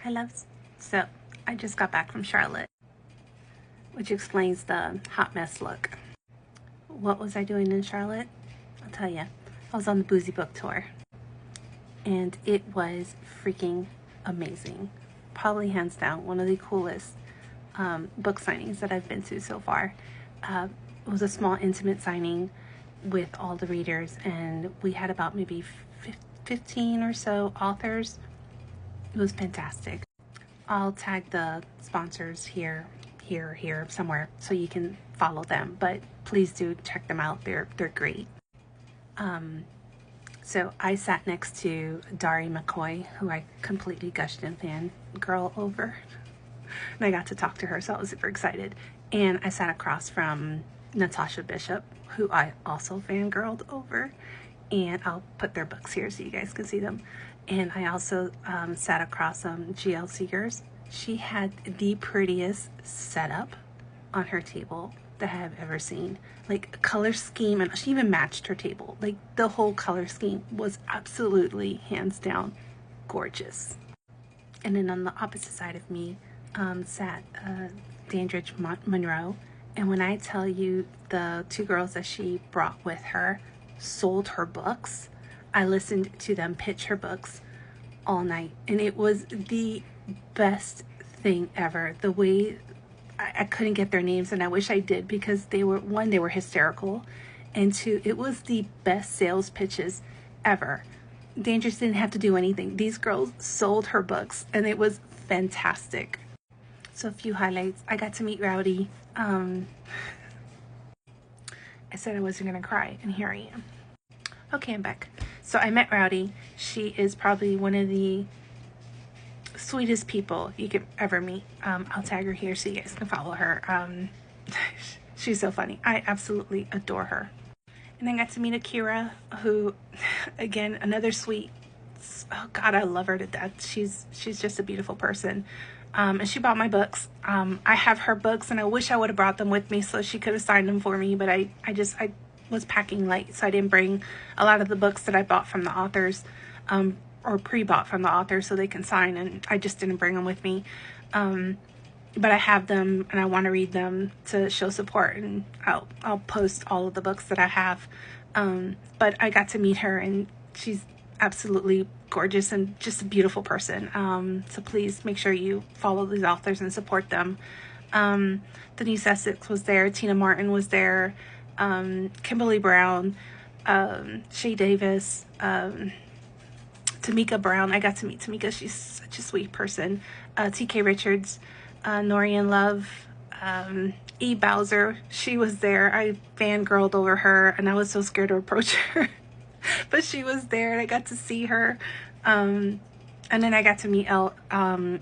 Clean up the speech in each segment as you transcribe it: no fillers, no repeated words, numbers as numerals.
Hi loves. So I just got back from Charlotte, which explains the hot mess look. What was I doing in Charlotte? I'll tell you. I was on the Boozy Book Tour, and it was freaking amazing. Probably hands down one of the coolest book signings that I've been to so far. It was a small intimate signing with all the readers, and we had about maybe 15 or so authors. It was fantastic. I'll tag the sponsors here somewhere so you can follow them, but please do check them out. They're great. So I sat next to Dari McCoy, who I completely gushed and fangirl over, and I got to talk to her, so I was super excited. And I sat across from Natasha Bishop, who I also fangirled over, and I'll put their books here so you guys can see them. And I also sat across GL Seegers. She had the prettiest setup on her table that I have ever seen. Like color scheme, and she even matched her table. Like the whole color scheme was absolutely hands down gorgeous. And then on the opposite side of me sat Dandridge Monroe. And when I tell you the two girls that she brought with her sold her books, I listened to them pitch her books all night, and it was the best thing ever. The way I couldn't get their names, and I wish I did, because they were hysterical, and two, it was the best sales pitches ever. Dangerous didn't have to do anything. These girls sold her books, and it was fantastic. So a few highlights. I got to meet Rowdy. I said I wasn't gonna cry, and here I am. Okay, I'm back. So I met Rowdy. She is probably one of the sweetest people you could ever meet. I'll tag her here so you guys can follow her. She's so funny. I absolutely adore her. And I got to meet Akira, who, again, another sweet. Oh God, I love her to death. She's just a beautiful person. And she bought my books. I have her books, and I wish I would have brought them with me so she could have signed them for me. But I was packing light, so I didn't bring a lot of the books that I bought from the authors, or pre-bought from the authors, so they can sign, and I just didn't bring them with me. But I have them, and I want to read them to show support, and I'll post all of the books that I have. But I got to meet her, and she's absolutely gorgeous and just a beautiful person. So please make sure you follow these authors and support them. Denise Essex was there. Tina Martin was there. Kimberly Brown, Shay Davis, Tamika Brown. I got to meet Tamika. She's such a sweet person. TK Richards, Norian Love, E. Bowser. She was there. I fangirled over her, and I was so scared to approach her. But she was there, and I got to see her. And then I got to meet L.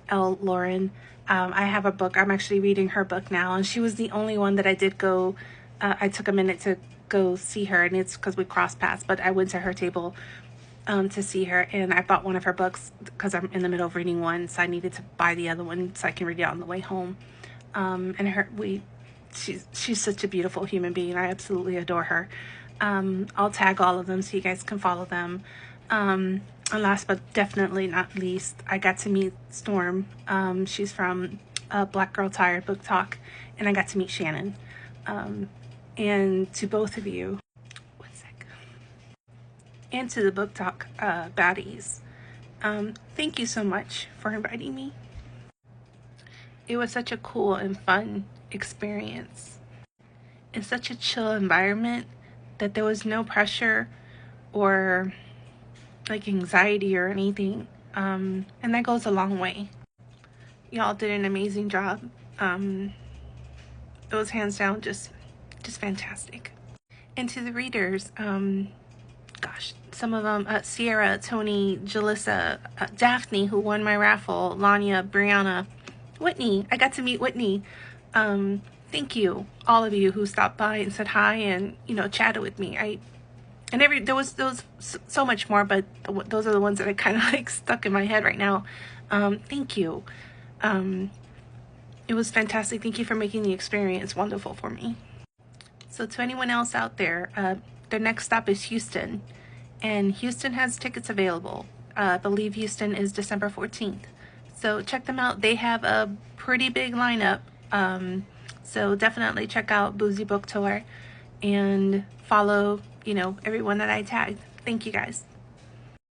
Lauren. I have a book. I'm actually reading her book now, and she was the only one that I did go. I took a minute to go see her, and it's because we crossed paths, but I went to her table to see her, and I bought one of her books because I'm in the middle of reading one, so I needed to buy the other one so I can read it on the way home. And she's such a beautiful human being. I absolutely adore her. I'll tag all of them so you guys can follow them. And last but definitely not least, I got to meet Storm. She's from Black Girl Tired Book Talk, and I got to meet Shannon. And to both of you, one sec, and to the Book Talk baddies, thank you so much for inviting me. It was such a cool and fun experience. In such a chill environment that there was no pressure or like anxiety or anything. And that goes a long way. Y'all did an amazing job. It was hands down just fantastic. And to the readers, gosh, some of them, Sierra, Tony, Jalissa, Daphne, who won my raffle, Lanya, Brianna, Whitney. I got to meet Whitney. Thank you, all of you who stopped by and said hi and, chatted with me. There was so much more, but those are the ones that I kind of like stuck in my head right now. Thank you. It was fantastic. Thank you for making the experience wonderful for me. So to anyone else out there, their next stop is Houston, and Houston has tickets available. I believe Houston is December 14th. So check them out. They have a pretty big lineup. So definitely check out Boozy Book Tour and follow, everyone that I tagged. Thank you guys.